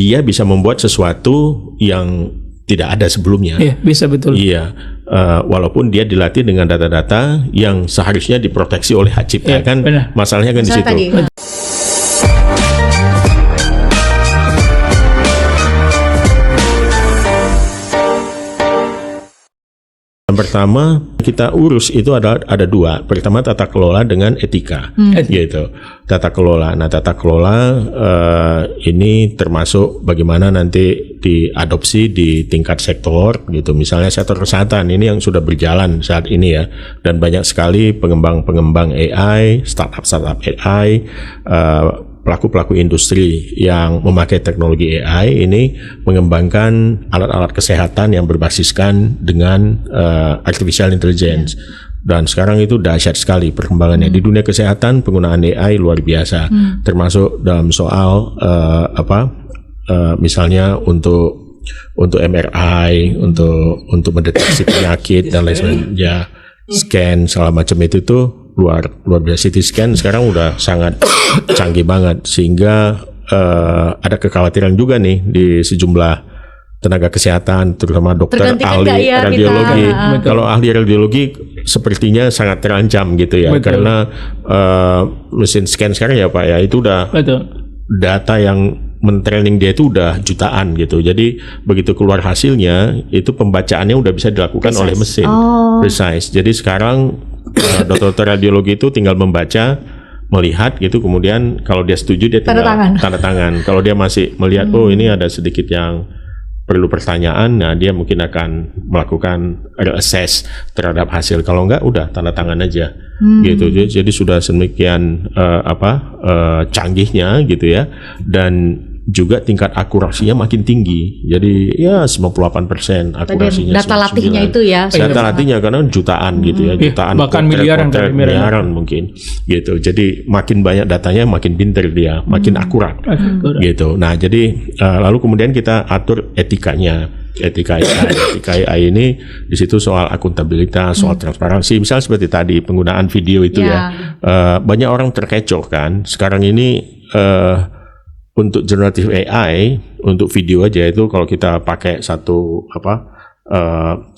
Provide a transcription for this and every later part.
dia bisa membuat sesuatu yang tidak ada sebelumnya. Iya, bisa betul. Iya, walaupun dia dilatih dengan data-data yang seharusnya diproteksi oleh hak cipta, kan benar. masalahnya kan di situ. Yang pertama kita urus itu ada dua. Pertama tata kelola dengan etika, gitu. Tata kelola. Nah tata kelola ini termasuk bagaimana nanti diadopsi di tingkat sektor, gitu. Misalnya sektor kesehatan ini yang sudah berjalan saat ini ya, dan banyak sekali pengembang AI, startup AI. Pelaku-pelaku industri yang memakai teknologi AI ini mengembangkan alat-alat kesehatan yang berbasiskan dengan artificial intelligence. Dan sekarang itu dahsyat sekali perkembangannya. Di dunia kesehatan penggunaan AI luar biasa, termasuk dalam soal misalnya untuk MRI, untuk mendeteksi penyakit dan lain sebagainya, scan segala macam itu tuh luar biasa. CT scan sekarang udah sangat canggih banget, sehingga ada kekhawatiran juga nih di sejumlah tenaga kesehatan, terutama dokter, ahli radiologi. Kalau ahli radiologi sepertinya sangat terancam gitu ya. Betul. Karena mesin scan sekarang ya Pak ya, itu udah data yang men-training dia itu udah jutaan gitu. Jadi begitu keluar hasilnya itu pembacaannya udah bisa dilakukan oleh mesin. Precise. Jadi sekarang dokter radiologi itu tinggal membaca, melihat gitu, kemudian kalau dia setuju dia tinggal tanda tangan. Kalau dia masih melihat oh ini ada sedikit yang perlu pertanyaan, nah dia mungkin akan melakukan reassess terhadap hasil. Kalau enggak udah tanda tangan aja. Gitu. Jadi sudah sedemikian canggihnya gitu ya, dan juga tingkat akurasinya makin tinggi. Jadi ya 98% akurasinya. Data latihnya itu ya. Data latihnya karena jutaan gitu ya, jutaan, bahkan miliaran mungkin gitu. Jadi makin banyak datanya makin pinter dia, makin akurat gitu. Nah, jadi lalu kemudian kita atur etikanya. Etika AI ini di situ soal akuntabilitas, soal transparansi. Misalnya seperti tadi penggunaan video itu ya. Banyak orang terkecoh kan. Sekarang ini untuk generative AI, untuk video aja itu kalau kita pakai satu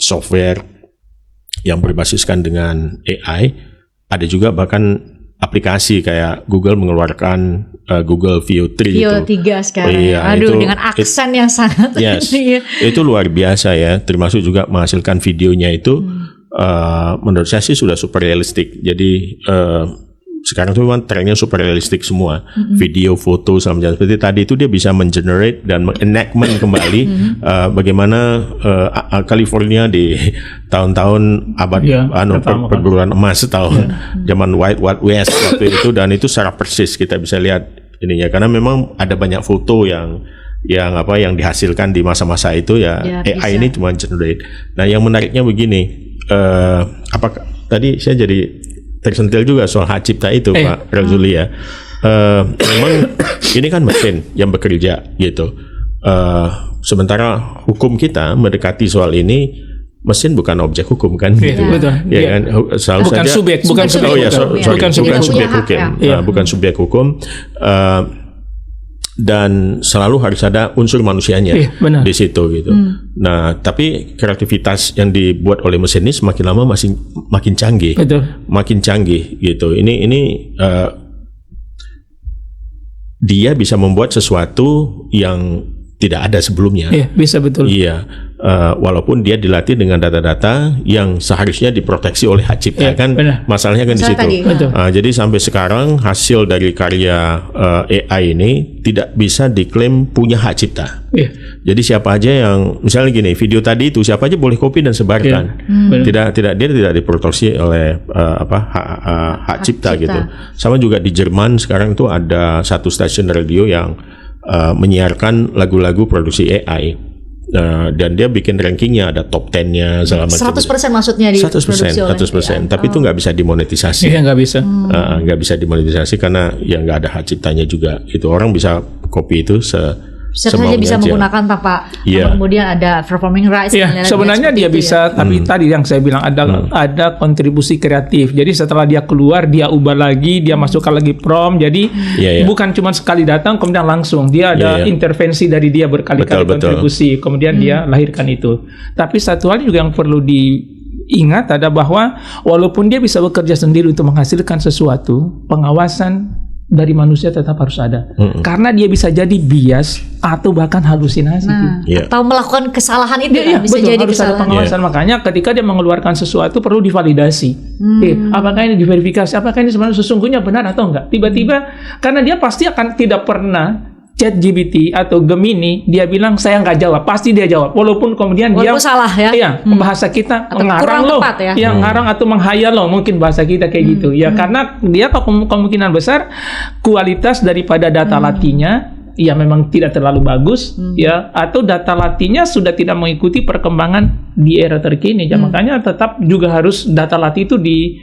software yang berbasiskan dengan AI, ada juga bahkan aplikasi kayak Google mengeluarkan Google Veo 3 Veo 3 sekarang. Aduh, dengan aksen yang sangat itu luar biasa ya, termasuk juga menghasilkan videonya itu menurut saya sih sudah super realistik. Jadi sekarang tuh memang trennya super realistik semua, video, foto, sama macam seperti tadi itu dia bisa mengenerate dan mengenactment kembali bagaimana California di tahun-tahun abad perburuan emas, tahun zaman Wild West waktu itu, dan itu secara persis kita bisa lihat ininya, karena memang ada banyak foto yang dihasilkan di masa-masa itu ya AI ini cuma generate. Nah yang menariknya begini, apakah tadi saya jadi tersentil juga soal hak cipta itu Pak Razuli ya. Memang ini kan mesin yang bekerja gitu. Sementara hukum kita mendekati soal ini, mesin bukan objek hukum kan gitu. Ya kan, selalu bukan saja subjek, bukan subjek hukum. Dan selalu harus ada unsur manusianya di situ gitu. Nah, tapi kreativitas yang dibuat oleh mesin ini semakin lama makin canggih, makin canggih gitu. Ini dia bisa membuat sesuatu yang tidak ada sebelumnya. Bisa betul. Iya. Walaupun dia dilatih dengan data-data yang seharusnya diproteksi oleh hak cipta, kan masalahnya kan di situ. Jadi sampai sekarang hasil dari karya AI ini tidak bisa diklaim punya hak cipta. Jadi siapa aja yang misalnya gini, video tadi itu siapa aja boleh copy dan sebarkan. Dia tidak diproteksi oleh hak cipta gitu. Sama juga di Jerman sekarang itu ada satu stasiun radio yang menyiarkan lagu-lagu produksi AI. Dan dia bikin rankingnya, ada top 10-nya segala macam. 100% maksudnya diproduksi 100%. Tapi itu nggak bisa dimonetisasi. Nggak bisa. Nggak bisa dimonetisasi karena ya nggak ada hak ciptanya juga. Itu orang bisa copy itu Siapa saja bisa menggunakan tanpa kemudian ada performing rights. Iya, sebenarnya dia bisa, tapi tadi yang saya bilang ada kontribusi kreatif. Jadi setelah dia keluar, dia ubah lagi, dia masukkan lagi prompt. Jadi bukan cuma sekali datang kemudian langsung. Dia ada intervensi dari dia berkali-kali kontribusi, kemudian dia lahirkan itu. Tapi satu hal juga yang perlu diingat ada bahwa walaupun dia bisa bekerja sendiri untuk menghasilkan sesuatu, pengawasan dari manusia tetap harus ada. Karena dia bisa jadi bias atau bahkan halusinasi. Atau melakukan kesalahan itu bisa betul, jadi harus kesalahan. ada pengawasan. Makanya ketika dia mengeluarkan sesuatu perlu divalidasi. Apakah ini diverifikasi? Apakah ini sebenarnya sesungguhnya benar atau enggak? Tiba-tiba karena dia pasti akan tidak pernah ChatGPT atau Gemini dia bilang saya nggak jawab, pasti dia jawab walaupun kemudian dia salah ya. Iya, bahasa kita atau ngarang loh. Ngarang atau menghayal loh, mungkin bahasa kita kayak gitu. Ya karena dia kemungkinan besar kualitas daripada data latihnya ya memang tidak terlalu bagus ya, atau data latihnya sudah tidak mengikuti perkembangan di era terkini. Ya, makanya tetap juga harus data latih itu di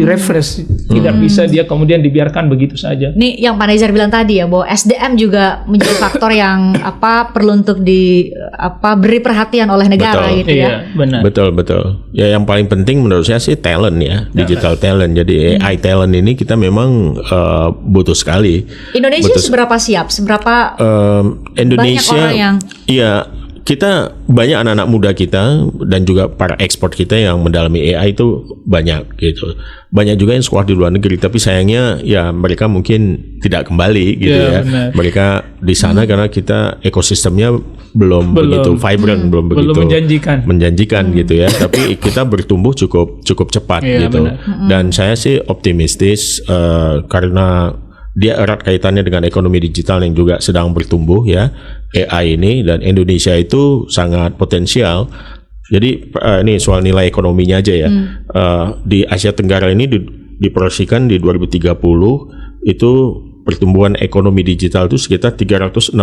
refresh, tidak bisa dia kemudian dibiarkan begitu saja. Nih yang Pak Nezar bilang tadi ya, bahwa SDM juga menjadi faktor yang perlu untuk beri perhatian oleh negara. Betul. Gitu ya. Benar. Betul. Ya yang paling penting menurut saya sih talent ya, digital talent. Jadi AI talent ini kita memang butuh sekali. Indonesia seberapa siap? Indonesia, banyak orang yang kita banyak anak-anak muda kita dan juga para ekspor kita yang mendalami AI itu banyak gitu. Banyak juga yang sekolah di luar negeri, tapi sayangnya ya mereka mungkin tidak kembali gitu ya. Benar. Mereka di sana karena kita ekosistemnya belum begitu vibrant, belum begitu menjanjikan gitu ya. Tapi kita bertumbuh cukup cepat gitu. Dan saya sih optimistis karena dia erat kaitannya dengan ekonomi digital yang juga sedang bertumbuh ya, AI ini, dan Indonesia itu sangat potensial. Jadi ini soal nilai ekonominya aja ya. Di Asia Tenggara ini diproyeksikan di 2030 itu pertumbuhan ekonomi digital itu sekitar 366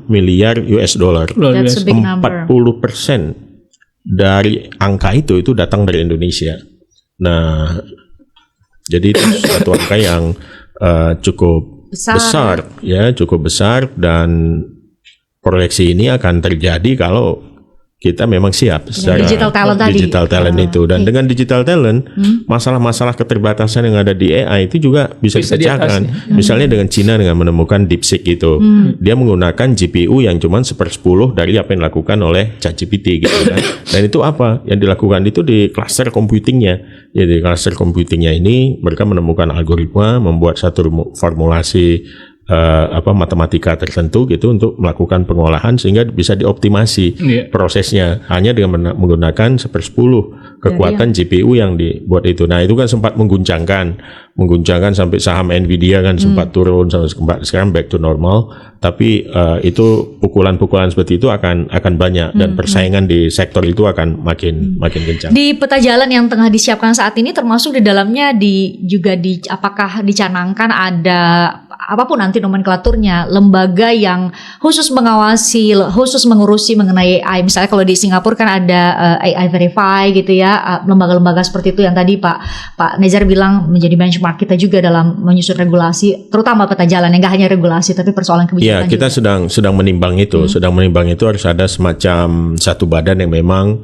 miliar US dollar. 40% dari angka itu datang dari Indonesia. Nah, jadi itu satu angka yang cukup besar dan proyeksi ini akan terjadi kalau kita memang siap secara digital talent itu. Dan dengan digital talent, masalah-masalah keterbatasan yang ada di AI itu juga bisa dipecahkan. Misalnya dengan Cina dengan menemukan DeepSeek itu, dia menggunakan GPU yang cuma 1/10 dari apa yang dilakukan oleh ChatGPT gitu kan. Dan itu apa yang dilakukan itu di cluster computingnya. Jadi cluster computingnya ini mereka menemukan algoritma, membuat satu formulasi matematika tertentu gitu untuk melakukan pengolahan sehingga bisa dioptimasi prosesnya hanya dengan menggunakan 1/10 kekuatan GPU yang dibuat itu. Nah, itu kan sempat mengguncangkan sampai saham Nvidia kan sempat turun sampai sekarang back to normal. Tapi itu pukulan-pukulan seperti itu akan banyak dan persaingan di sektor itu akan makin kencang. Di peta jalan yang tengah disiapkan saat ini termasuk di dalamnya apakah dicanangkan ada apapun nanti nomenklaturnya, lembaga yang khusus mengawasi, khusus mengurusi mengenai AI. Misalnya kalau di Singapura kan ada AI Verify gitu ya, lembaga-lembaga seperti itu yang tadi Pak Nezar bilang menjadi benchmark kita juga dalam menyusun regulasi, terutama peta jalan yang nggak hanya regulasi tapi persoalan kebijakan. Ya, kita juga sedang menimbang itu, harus ada semacam satu badan yang memang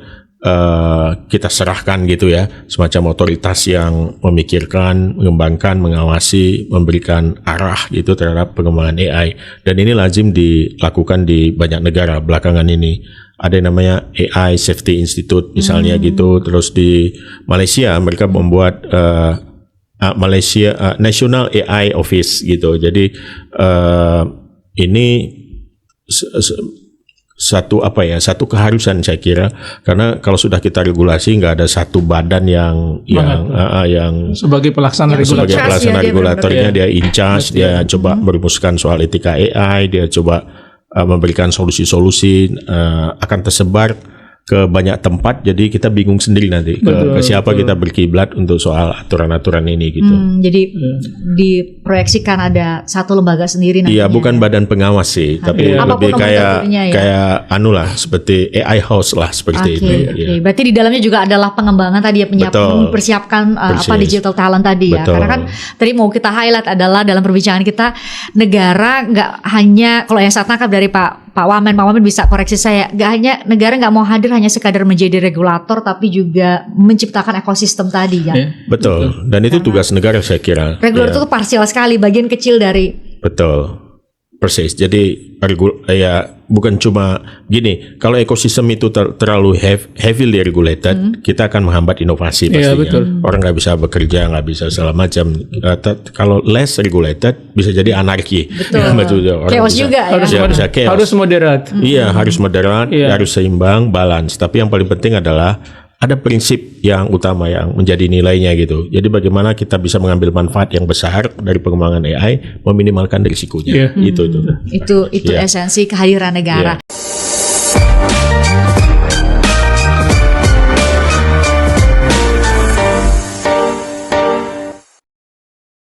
kita serahkan gitu ya, semacam otoritas yang memikirkan, mengembangkan, mengawasi, memberikan arah gitu terhadap pengembangan AI. Dan ini lazim dilakukan di banyak negara belakangan ini. Ada yang namanya AI Safety Institute misalnya gitu. Terus di Malaysia mereka membuat Malaysia National AI Office gitu. Jadi ini satu keharusan saya kira, karena kalau sudah kita regulasi nggak ada satu badan yang sebagai pelaksana regulatornya dia in charge, dia coba merumuskan soal etika AI, dia coba memberikan solusi-solusi, akan tersebar ke banyak tempat, jadi kita bingung sendiri nanti ke siapa kita berkiblat untuk soal aturan-aturan ini gitu. Jadi diproyeksikan ada satu lembaga sendiri nantinya. Iya, bukan badan pengawas sih, tapi lebih kayak seperti AI House lah seperti itu. Oke. Berarti di dalamnya juga adalah pengembangan tadi ya, mempersiapkan digital talent tadi ya. Karena kan tadi mau kita highlight adalah dalam perbincangan kita, negara nggak hanya, kalau yang saya tangkap dari Pak Wamen bisa koreksi saya, nggak hanya negara nggak mau hadir hanya sekadar menjadi regulator, tapi juga menciptakan ekosistem tadi ya. Betul. Dan itu tugas negara saya kira. Regulator itu parsial sekali, bagian kecil dari. Betul. Persis. Jadi bukan cuma gini. Kalau ekosistem itu terlalu heavily regulated, kita akan menghambat inovasi pastinya. Orang nggak bisa bekerja, nggak bisa segala macam. Kalau less regulated, bisa jadi anarki. Betul. Chaos juga ya. Harus moderat. Iya, harus moderat, harus seimbang, balance. Tapi yang paling penting adalah ada prinsip yang utama yang menjadi nilainya gitu. Jadi bagaimana kita bisa mengambil manfaat yang besar dari pengembangan AI, meminimalkan risikonya. Itu esensi kehadiran negara.